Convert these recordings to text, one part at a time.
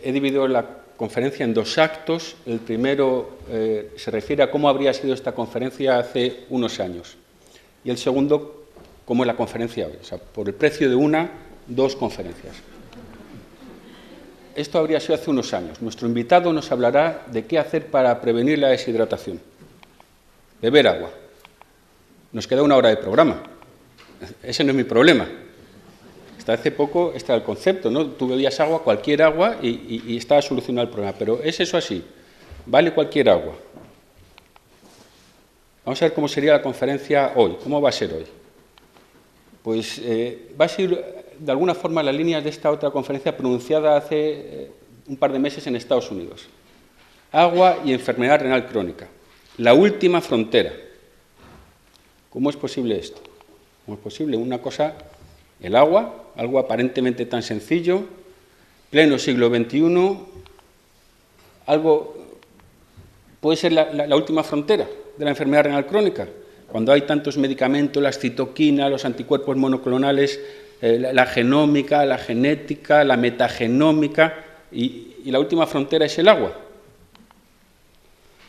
He dividido la conferencia en dos actos. El primero se refiere a cómo habría sido esta conferencia hace unos años. Y el segundo, cómo es la conferencia hoy. O sea, por el precio de dos conferencias. Esto habría sido hace unos años. Nuestro invitado nos hablará de qué hacer para prevenir la deshidratación. Beber agua. Nos queda 1 hora de programa. Ese no es mi problema. Hasta hace poco este era el concepto, ¿no? Tú bebías agua, cualquier agua, y estaba solucionado el problema. Pero ¿es eso así? ¿Vale cualquier agua? Vamos a ver cómo sería la conferencia hoy. ¿Cómo va a ser hoy? Pues va a ser de alguna forma las líneas de esta otra conferencia pronunciada hace un par de meses en Estados Unidos. Agua y enfermedad renal crónica. La última frontera. ¿Cómo es posible esto? ¿Cómo es posible? Una cosa, el agua, algo aparentemente tan sencillo, pleno siglo XXI, algo puede ser la última frontera de la enfermedad renal crónica. Cuando hay tantos medicamentos, las citoquinas, los anticuerpos monoclonales, la genómica, la genética, la metagenómica, y la última frontera es el agua.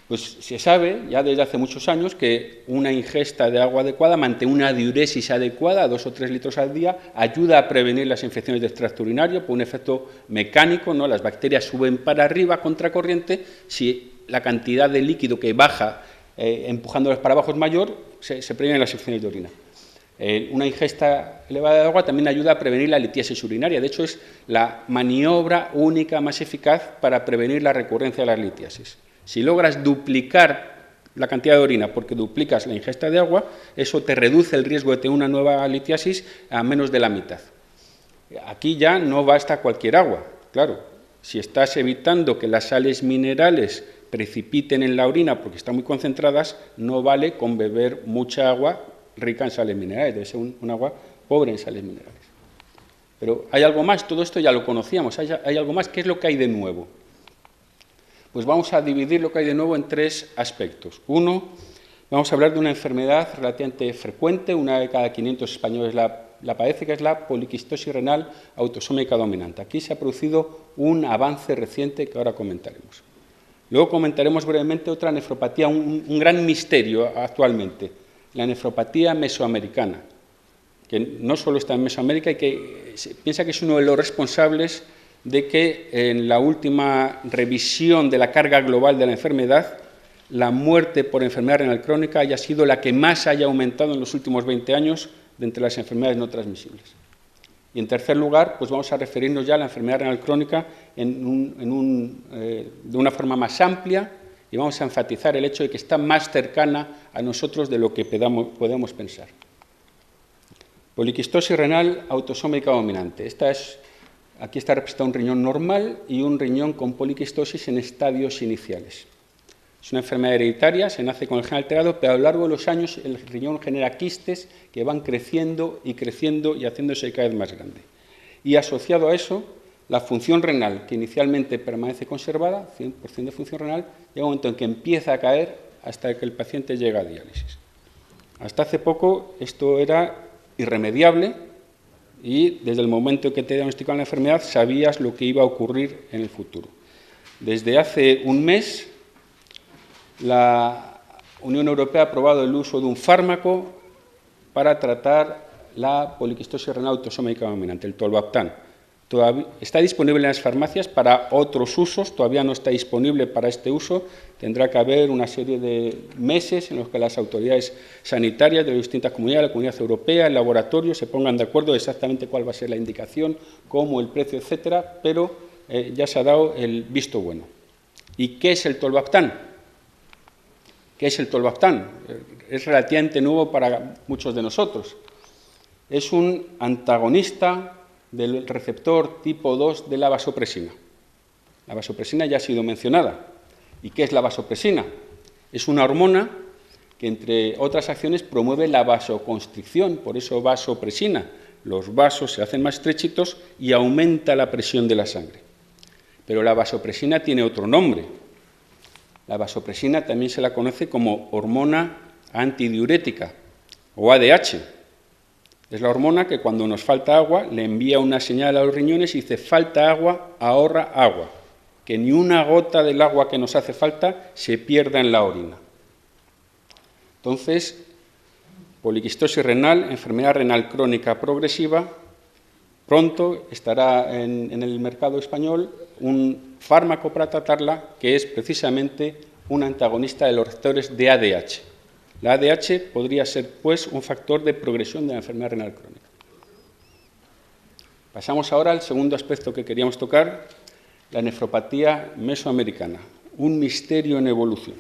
Pues se sabe ya desde hace muchos años que una ingesta de agua adecuada, mantener una diuresis adecuada, 2 o 3 litros al día, ayuda a prevenir las infecciones de extracto urinario por un efecto mecánico, ¿no? Las bacterias suben para arriba, contracorriente. Si la cantidad de líquido que baja empujándolas para abajo es mayor, se previenen las infecciones de orina. Una ingesta elevada de agua también ayuda a prevenir la litiasis urinaria. De hecho, es la maniobra única más eficaz para prevenir la recurrencia de las litiasis. Si logras duplicar la cantidad de orina porque duplicas la ingesta de agua, eso te reduce el riesgo de tener una nueva litiasis a menos de la mitad. Aquí ya no basta cualquier agua, claro. Si estás evitando que las sales minerales precipiten en la orina porque están muy concentradas, no vale con beber mucha agua rica en sales minerales, debe ser un agua pobre en sales minerales. Pero hay algo más, todo esto ya lo conocíamos, hay algo más. ¿Qué es lo que hay de nuevo? Pues vamos a dividir lo que hay de nuevo en 3 aspectos. Uno, vamos a hablar de una enfermedad relativamente frecuente, 1 de cada 500 españoles la padece, que es la poliquistosis renal autosómica dominante. Aquí se ha producido un avance reciente que ahora comentaremos. Luego comentaremos brevemente otra nefropatía, un gran misterio actualmente, la nefropatía mesoamericana, que no solo está en Mesoamérica y que se piensa que es uno de los responsables de que en la última revisión de la carga global de la enfermedad, la muerte por enfermedad renal crónica haya sido la que más haya aumentado en los últimos 20 años de entre las enfermedades no transmisibles. Y en tercer lugar, pues vamos a referirnos ya a la enfermedad renal crónica de una forma más amplia, y vamos a enfatizar el hecho de que está más cercana a nosotros de lo que podemos pensar. Poliquistosis renal autosómica dominante. Aquí está representado un riñón normal y un riñón con poliquistosis en estadios iniciales. Es una enfermedad hereditaria, se nace con el gen alterado, pero a lo largo de los años el riñón genera quistes que van creciendo y haciéndose cada vez más grande. Y asociado a eso, la función renal, que inicialmente permanece conservada, 100% de función renal, llega un momento en que empieza a caer hasta que el paciente llega a diálisis. Hasta hace poco esto era irremediable y desde el momento en que te diagnosticaban la enfermedad sabías lo que iba a ocurrir en el futuro. Desde hace un mes, la Unión Europea ha aprobado el uso de un fármaco para tratar la poliquistosis renal autosómica dominante, el tolvaptan. Está disponible en las farmacias para otros usos, todavía no está disponible para este uso. Tendrá que haber una serie de meses en los que las autoridades sanitarias de las distintas comunidades, la Comunidad Europea, el laboratorio, se pongan de acuerdo exactamente cuál va a ser la indicación, cómo, el precio, etcétera, pero ya se ha dado el visto bueno. ¿Y qué es el tolvaptan? ¿Qué es el tolvaptan? Es relativamente nuevo para muchos de nosotros. Es un antagonista del receptor tipo 2 de la vasopresina. La vasopresina ya ha sido mencionada. ¿Y qué es la vasopresina? Es una hormona que, entre otras acciones, promueve la vasoconstricción, por eso vasopresina. Los vasos se hacen más estrechitos y aumenta la presión de la sangre. Pero la vasopresina tiene otro nombre. La vasopresina también se la conoce como hormona antidiurética, o ADH. Es la hormona que cuando nos falta agua le envía una señal a los riñones y dice: falta agua, ahorra agua. Que ni una gota del agua que nos hace falta se pierda en la orina. Entonces, poliquistosis renal, enfermedad renal crónica progresiva. Pronto estará en el mercado español un fármaco para tratarla que es precisamente un antagonista de los receptores de ADH. La ADH podría ser, pues, un factor de progresión de la enfermedad renal crónica. Pasamos ahora al segundo aspecto que queríamos tocar, la nefropatía mesoamericana, un misterio en evolución.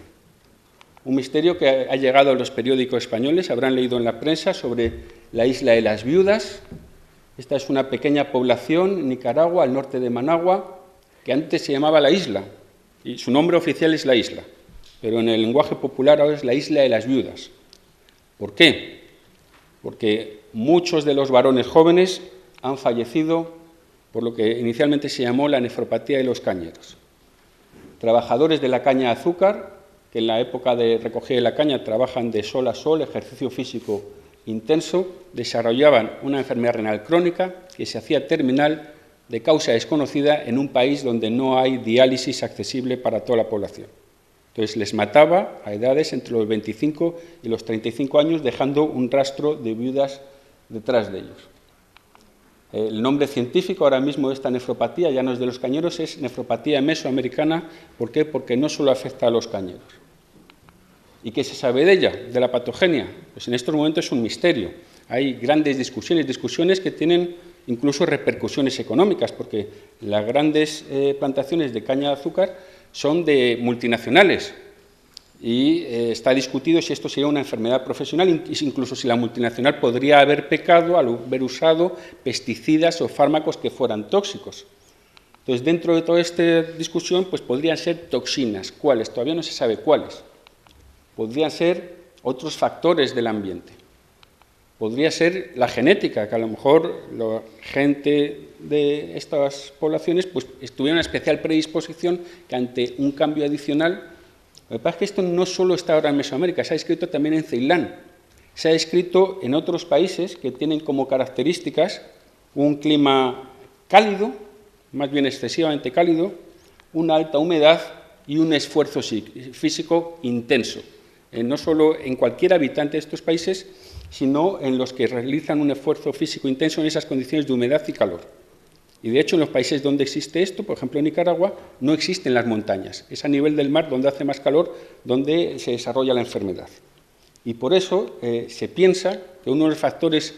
Un misterio que ha llegado a los periódicos españoles, habrán leído en la prensa sobre la isla de las Viudas. Esta es una pequeña población en Nicaragua, al norte de Managua, que antes se llamaba La Isla, y su nombre oficial es La Isla, pero en el lenguaje popular ahora es la isla de las viudas. ¿Por qué? Porque muchos de los varones jóvenes han fallecido por lo que inicialmente se llamó la nefropatía de los cañeros. Trabajadores de la caña de azúcar, que en la época de recogida de la caña trabajan de sol a sol, ejercicio físico intenso, desarrollaban una enfermedad renal crónica que se hacía terminal de causa desconocida en un país donde no hay diálisis accesible para toda la población. Entonces les mataba a edades entre los 25 y los 35 años, dejando un rastro de viudas detrás de ellos. El nombre científico ahora mismo de esta nefropatía, ya no es de los cañeros, es nefropatía mesoamericana. ¿Por qué? Porque no solo afecta a los cañeros. ¿Y qué se sabe de ella, de la patogenia? Pues en estos momentos es un misterio. Hay grandes discusiones que tienen incluso repercusiones económicas, porque las grandes plantaciones de caña de azúcar son de multinacionales y está discutido si esto sería una enfermedad profesional, incluso si la multinacional podría haber pecado al haber usado pesticidas o fármacos que fueran tóxicos. Entonces, dentro de toda esta discusión, pues podrían ser toxinas. ¿Cuáles? Todavía no se sabe cuáles. Podrían ser otros factores del ambiente. Podría ser la genética, que a lo mejor la gente de estas poblaciones pues, tuviera una especial predisposición que ante un cambio adicional. Lo que pasa es que esto no solo está ahora en Mesoamérica, se ha escrito también en Ceilán, se ha escrito en otros países que tienen como características un clima cálido, más bien excesivamente cálido, una alta humedad y un esfuerzo físico intenso. No solo en cualquier habitante de estos países, sino en los que realizan un esfuerzo físico intenso en esas condiciones de humedad y calor. Y de hecho, en los países donde existe esto, por ejemplo en Nicaragua, no existen las montañas. Es a nivel del mar, donde hace más calor, donde se desarrolla la enfermedad. Y por eso se piensa que uno de los factores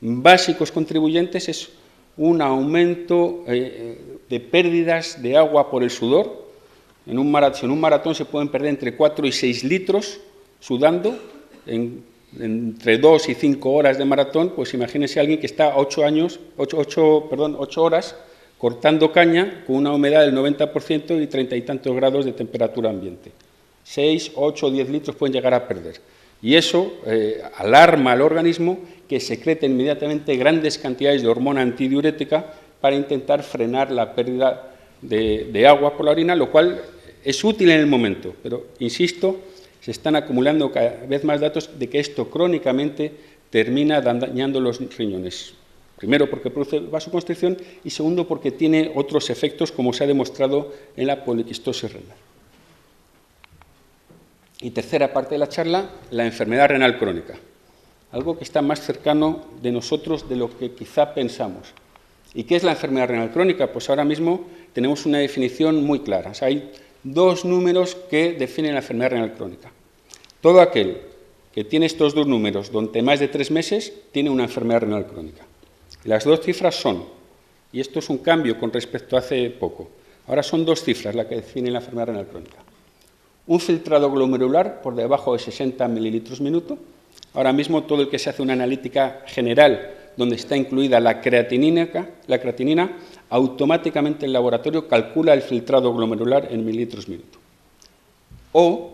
básicos contribuyentes es un aumento de pérdidas de agua por el sudor. En un maratón se pueden perder entre 4 y 6 litros sudando entre 2 y 5 horas de maratón. Pues imagínense a alguien que está 8 horas cortando caña con una humedad del 90% y 30 y tantos grados de temperatura ambiente. 6, 8, 10 litros pueden llegar a perder. Y eso alarma al organismo, que secreta inmediatamente grandes cantidades de hormona antidiurética para intentar frenar la pérdida de agua por la orina, lo cual es útil en el momento, pero, insisto, se están acumulando cada vez más datos de que esto crónicamente termina dañando los riñones. Primero, porque produce vasoconstricción, y segundo, porque tiene otros efectos, como se ha demostrado en la poliquistosis renal. Y tercera parte de la charla, la enfermedad renal crónica, algo que está más cercano de nosotros de lo que quizá pensamos. ¿Y qué es la enfermedad renal crónica? Pues ahora mismo tenemos una definición muy clara. O sea, hay 2 números que definen la enfermedad renal crónica. Todo aquel que tiene estos 2 números durante más de 3 meses tiene una enfermedad renal crónica. Las 2 cifras son, y esto es un cambio con respecto a hace poco, ahora son 2 cifras las que definen la enfermedad renal crónica. Un filtrado glomerular por debajo de 60 mililitros minuto. Ahora mismo todo el que se hace una analítica general donde está incluida la creatinina, automáticamente el laboratorio calcula el filtrado glomerular en mililitros minuto. O,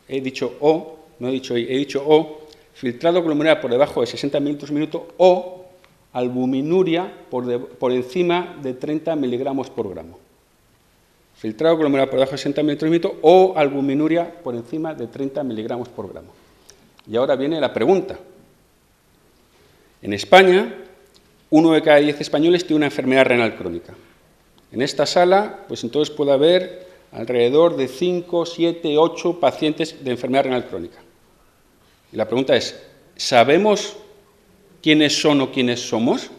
he dicho O, no he dicho I, he dicho O, filtrado glomerular por debajo de 60 mililitros minuto, o albuminuria por encima de 30 miligramos por gramo. Filtrado glomerular por debajo de 60 mililitros minuto o albuminuria por encima de 30 miligramos por gramo. Y ahora viene la pregunta. En España, 1 de cada 10 españoles tiene una enfermedad renal crónica. En esta sala, pues entonces puede haber alrededor de 5, 7, 8 pacientes de enfermedad renal crónica. Y la pregunta es, ¿sabemos quiénes son o quiénes somos?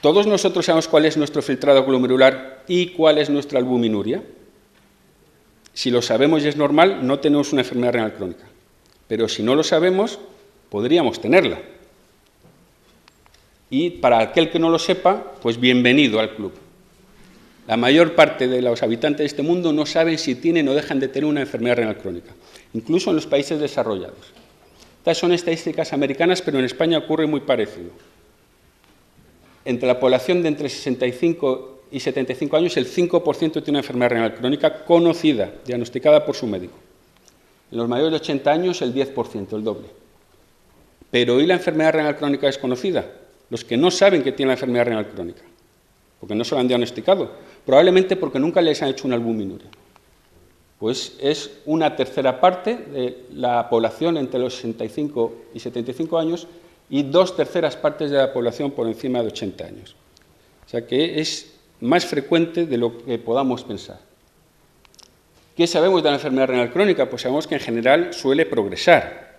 ¿Todos nosotros sabemos cuál es nuestro filtrado glomerular y cuál es nuestra albuminuria? Si lo sabemos y es normal, no tenemos una enfermedad renal crónica. Pero si no lo sabemos, podríamos tenerla. Y para aquel que no lo sepa, pues bienvenido al club. La mayor parte de los habitantes de este mundo no saben si tienen o dejan de tener una enfermedad renal crónica, incluso en los países desarrollados. Estas son estadísticas americanas, pero en España ocurre muy parecido. Entre la población de entre 65 y 75 años, el 5% tiene una enfermedad renal crónica conocida, diagnosticada por su médico. En los mayores de 80 años, el 10%, el doble. Pero ¿y la enfermedad renal crónica desconocida? Los que no saben que tienen la enfermedad renal crónica, porque no se lo han diagnosticado, probablemente porque nunca les han hecho una albuminuria. Pues es una tercera parte de la población entre los 65 y 75 años y 2/3 partes de la población por encima de 80 años. O sea que es más frecuente de lo que podamos pensar. ¿Qué sabemos de la enfermedad renal crónica? Pues sabemos que en general suele progresar.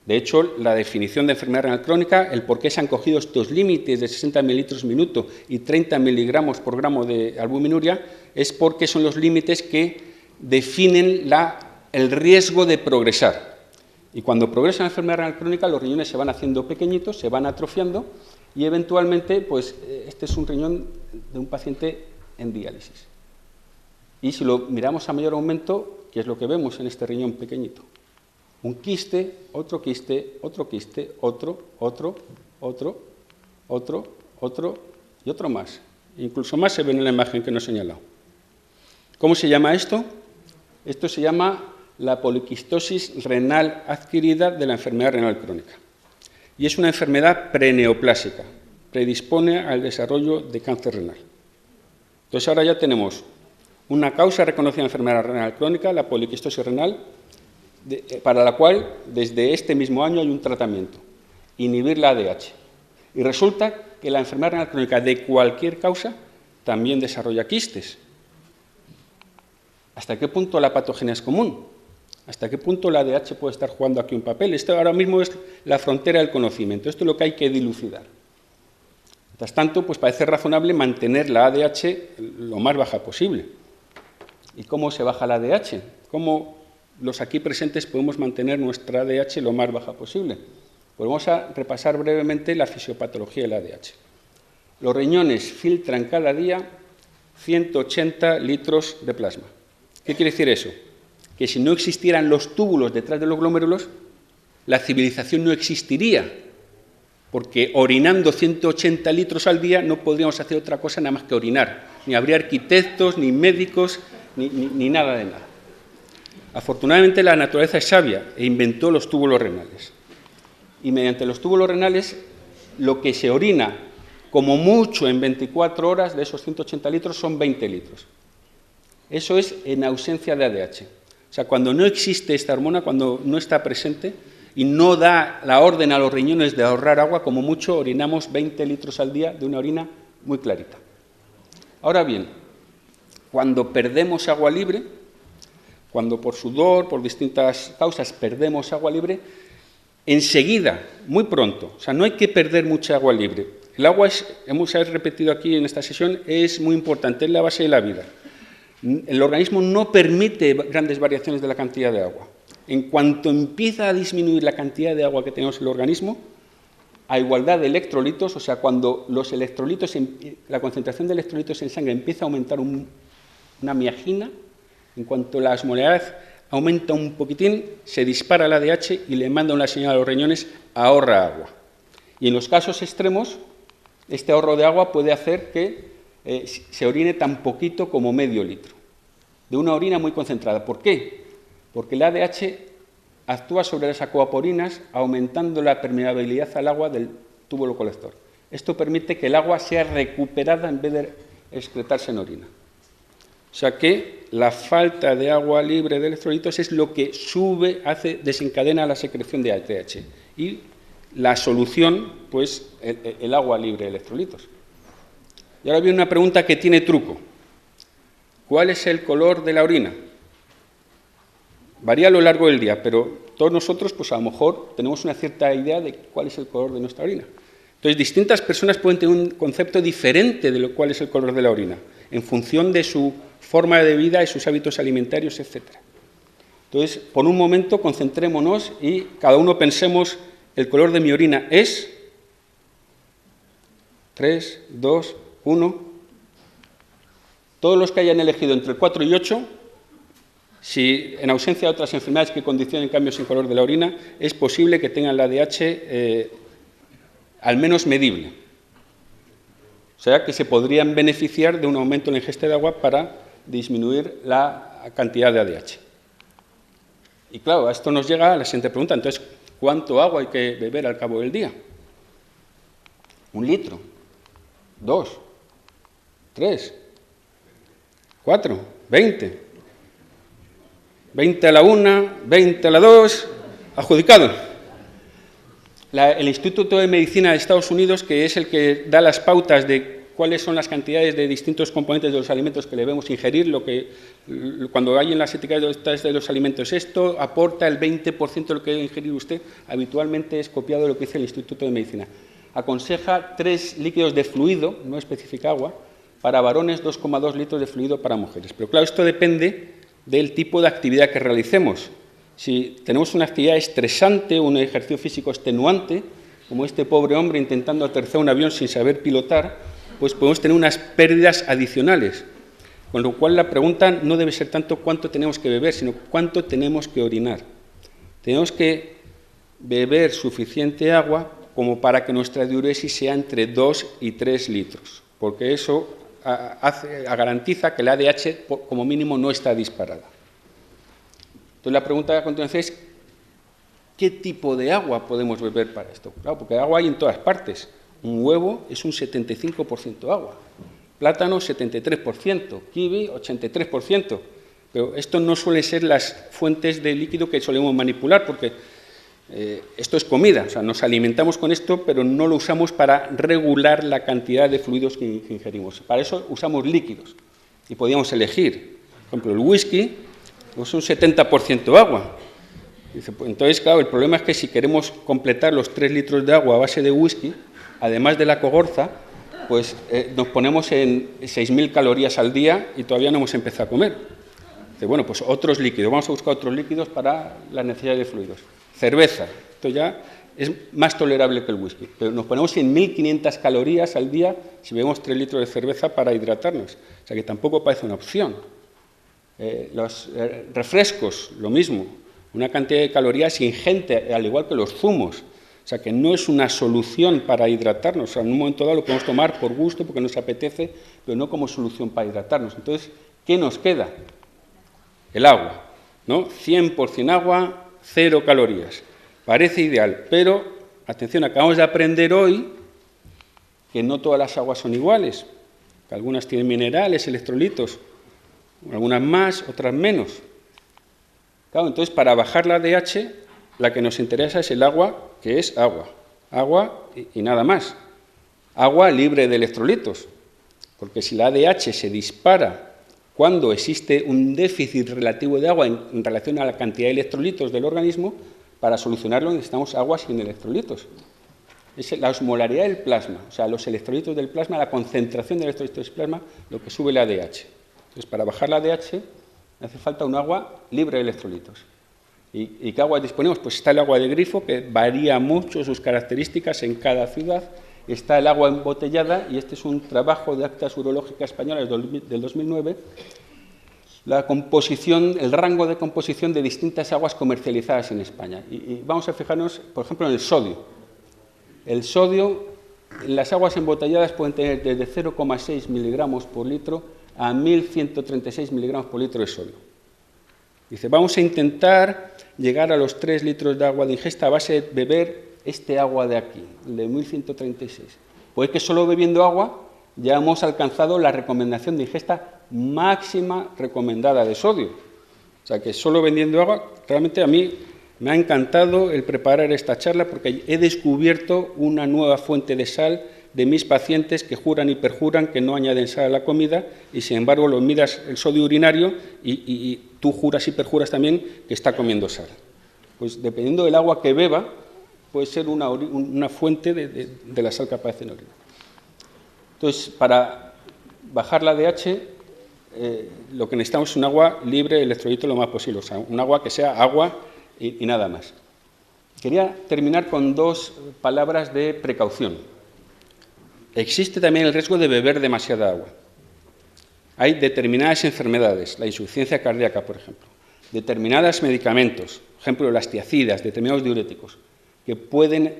De hecho, la definición de enfermedad renal crónica, el por qué se han cogido estos límites de 60 mililitros minuto y 30 miligramos por gramo de albuminuria, es porque son los límites que definen el riesgo de progresar. Y cuando progresa la enfermedad renal crónica, los riñones se van haciendo pequeñitos, se van atrofiando y eventualmente, pues este es un riñón de un paciente en diálisis. Y si lo miramos a mayor aumento, ¿qué es lo que vemos en este riñón pequeñito? Un quiste, otro quiste, otro quiste, otro y otro más. Incluso más se ve en la imagen que nos he señalado. ¿Cómo se llama esto? Esto se llama la poliquistosis renal adquirida de la enfermedad renal crónica. Y es una enfermedad preneoplásica, predispone al desarrollo de cáncer renal. Entonces ahora ya tenemos una causa reconocida de enfermedad renal crónica, la poliquistosis renal, para la cual desde este mismo año hay un tratamiento, inhibir la ADH. Y resulta que la enfermedad renal crónica de cualquier causa también desarrolla quistes. ¿Hasta qué punto la patogenia es común? ¿Hasta qué punto la ADH puede estar jugando aquí un papel? Esto ahora mismo es la frontera del conocimiento, esto es lo que hay que dilucidar. Mientras tanto, pues parece razonable mantener la ADH lo más baja posible. ¿Y cómo se baja la ADH? ¿Cómo los aquí presentes podemos mantener nuestra ADH lo más baja posible? Pues vamos a repasar brevemente la fisiopatología de la ADH. Los riñones filtran cada día 180 litros de plasma. ¿Qué quiere decir eso? Que si no existieran los túbulos detrás de los glomérulos, la civilización no existiría, porque orinando 180 litros al día no podríamos hacer otra cosa nada más que orinar. Ni habría arquitectos, ni médicos, ni nada de nada. Afortunadamente la naturaleza es sabia e inventó los túbulos renales. Y mediante los túbulos renales, lo que se orina como mucho en 24 horas de esos 180 litros son 20 litros. Eso es en ausencia de ADH. O sea, cuando no existe esta hormona, cuando no está presente y no da la orden a los riñones de ahorrar agua, como mucho orinamos 20 litros al día de una orina muy clarita. Ahora bien, cuando perdemos agua libre, cuando por sudor, por distintas causas perdemos agua libre, enseguida, muy pronto, o sea, no hay que perder mucha agua libre. El agua, hemos repetido aquí en esta sesión, es muy importante, es la base de la vida. El organismo no permite grandes variaciones de la cantidad de agua. En cuanto empieza a disminuir la cantidad de agua que tenemos en el organismo, a igualdad de electrolitos, o sea, cuando los electrolitos, la concentración de electrolitos en sangre empieza a aumentar una miajina, en cuanto la osmolaridad aumenta un poquitín, se dispara el ADH y le manda una señal a los riñones, ahorra agua. Y en los casos extremos, este ahorro de agua puede hacer que se orine tan poquito como medio litro, de una orina muy concentrada. ¿Por qué? Porque el ADH actúa sobre las acuaporinas, aumentando la permeabilidad al agua del túbulo colector. Esto permite que el agua sea recuperada en vez de excretarse en orina. O sea que la falta de agua libre de electrolitos es lo que desencadena la secreción de ADH y la solución, pues el agua libre de electrolitos. Y ahora viene una pregunta que tiene truco. ¿Cuál es el color de la orina? Varía a lo largo del día, pero todos nosotros, pues a lo mejor tenemos una cierta idea de cuál es el color de nuestra orina. Entonces, distintas personas pueden tener un concepto diferente de lo cual es el color de la orina, en función de su forma de vida, de sus hábitos alimentarios, etc. Entonces, por un momento, concentrémonos y cada uno pensemos, el color de mi orina es 3, 2, 1. Todos los que hayan elegido entre el 4 y 8, si en ausencia de otras enfermedades que condicionen cambios en color de la orina, es posible que tengan la ADH al menos medible. O sea, que se podrían beneficiar de un aumento en la ingesta de agua para disminuir la cantidad de ADH. Y claro, a esto nos llega a la siguiente pregunta. Entonces, ¿cuánto agua hay que beber al cabo del día? 1 litro, 2, 3, 4, 20. 20 a la 1, 20 a la 2, adjudicado. El Instituto de Medicina de Estados Unidos, que es el que da las pautas de cuáles son las cantidades de distintos componentes de los alimentos que debemos ingerir, cuando hay en las etiquetas de los alimentos esto aporta el 20% de lo que debe ingerir usted, habitualmente es copiado de lo que dice el Instituto de Medicina. Aconseja 3 líquidos de fluido, no especifica agua, para varones, 2,2 litros de fluido para mujeres. Pero claro, esto depende del tipo de actividad que realicemos. Si tenemos una actividad estresante, un ejercicio físico extenuante, como este pobre hombre intentando aterrizar un avión sin saber pilotar, pues podemos tener unas pérdidas adicionales. Con lo cual la pregunta no debe ser tanto cuánto tenemos que beber, sino cuánto tenemos que orinar. Tenemos que beber suficiente agua como para que nuestra diuresis sea entre 2 y 3 litros, porque eso garantiza que la ADH como mínimo no está disparada. Entonces la pregunta a continuación es ¿qué tipo de agua podemos beber para esto? Claro, porque agua hay en todas partes. Un huevo es un 75% agua, plátano 73%, kiwi 83%, pero esto no suele ser las fuentes de líquido que solemos manipular, porque esto es comida, o sea, nos alimentamos con esto, pero no lo usamos para regular la cantidad de fluidos que ingerimos. Para eso usamos líquidos y podíamos elegir. Por ejemplo, el whisky es un 70% agua. Entonces, claro, el problema es que si queremos completar los 3 litros de agua a base de whisky, además de la cogorza, pues nos ponemos en 6.000 calorías al día y todavía no hemos empezado a comer. Entonces, bueno, pues otros líquidos, vamos a buscar otros líquidos para las necesidades de fluidos. Cerveza, esto ya es más tolerable que el whisky, pero nos ponemos en 1.500 calorías al día si bebemos 3 litros de cerveza para hidratarnos, o sea que tampoco parece una opción. Los refrescos, lo mismo, una cantidad de calorías ingente, al igual que los zumos, o sea que no es una solución para hidratarnos, o sea, en un momento dado lo podemos tomar por gusto, porque nos apetece, pero no como solución para hidratarnos. Entonces, ¿qué nos queda? El agua, ¿no? 100% agua, 0 calorías. Parece ideal, pero, atención, acabamos de aprender hoy que no todas las aguas son iguales, que algunas tienen minerales, electrolitos, algunas más, otras menos. Claro, entonces, para bajar la ADH, la que nos interesa es el agua, que es agua. Agua y nada más. Agua libre de electrolitos, porque si la ADH se dispara cuando existe un déficit relativo de agua en relación a la cantidad de electrolitos del organismo, para solucionarlo necesitamos agua sin electrolitos. Es la osmolaridad del plasma, o sea, los electrolitos del plasma, la concentración de electrolitos del plasma, lo que sube la ADH. Entonces, para bajar la ADH hace falta un agua libre de electrolitos. ¿Y qué agua disponemos? Pues está el agua de grifo, que varía mucho sus características en cada ciudad. Está el agua embotellada, y este es un trabajo de Actas Urológicas Españolas del 2009, la composición, el rango de composición de distintas aguas comercializadas en España. Y vamos a fijarnos, por ejemplo, en el sodio. El sodio, en las aguas embotelladas pueden tener desde 0,6 miligramos por litro a 1.136 miligramos por litro de sodio. Dice, vamos a intentar llegar a los 3 litros de agua de ingesta a base de beber este agua de aquí, el de 1.136. Pues es que solo bebiendo agua ya hemos alcanzado la recomendación de ingesta máxima recomendada de sodio. O sea que solo bebiendo agua, realmente a mí Me ha encantado el preparar esta charla porque he descubierto una nueva fuente de sal de mis pacientes que juran y perjuran que no añaden sal a la comida y, sin embargo, los miras el sodio urinario y tú juras y perjuras también que está comiendo sal. Pues dependiendo del agua que beba, puede ser una fuente de la sal que aparece en la orina. Entonces, para bajar la ADH, lo que necesitamos es un agua libre de electrolitos lo más posible, o sea, un agua que sea agua y nada más. Quería terminar con dos palabras de precaución. Existe también el riesgo de beber demasiada agua. Hay determinadas enfermedades, la insuficiencia cardíaca, por ejemplo, determinados medicamentos, por ejemplo, las tiacidas, determinados diuréticos, que pueden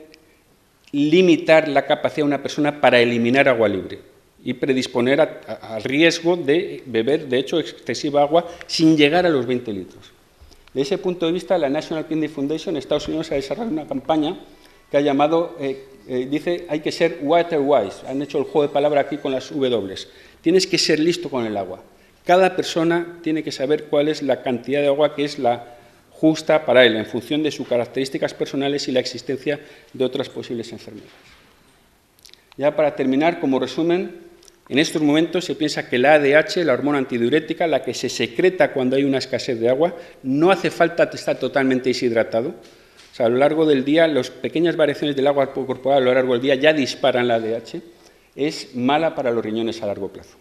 limitar la capacidad de una persona para eliminar agua libre y predisponer al riesgo de beber, de hecho, excesiva agua sin llegar a los 20 litros. De ese punto de vista, la National Kidney Foundation en Estados Unidos ha desarrollado una campaña que ha llamado, dice, hay que ser water wise. Han hecho el juego de palabra aquí con las W. Tienes que ser listo con el agua. Cada persona tiene que saber cuál es la cantidad de agua que es la justa para él, en función de sus características personales y la existencia de otras posibles enfermedades. Ya para terminar, como resumen, en estos momentos se piensa que la ADH, la hormona antidiurética, la que se secreta cuando hay una escasez de agua, no hace falta estar totalmente deshidratado. O sea, a lo largo del día, las pequeñas variaciones del agua corporal a lo largo del día ya disparan la ADH. Es mala para los riñones a largo plazo.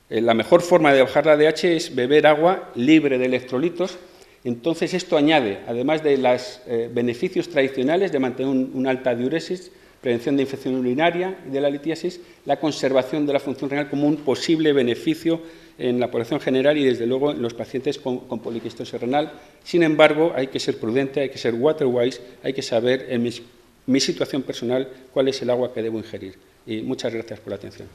La mejor forma de bajar la ADH es beber agua libre de electrolitos. Entonces, esto añade, además de los beneficios tradicionales de mantener una alta diuresis, prevención de infección urinaria y de la litiasis, la conservación de la función renal como un posible beneficio en la población general y, desde luego, en los pacientes con poliquistosis renal. Sin embargo, hay que ser prudente, hay que ser water wise, hay que saber en mi situación personal cuál es el agua que debo ingerir. Y muchas gracias por la atención.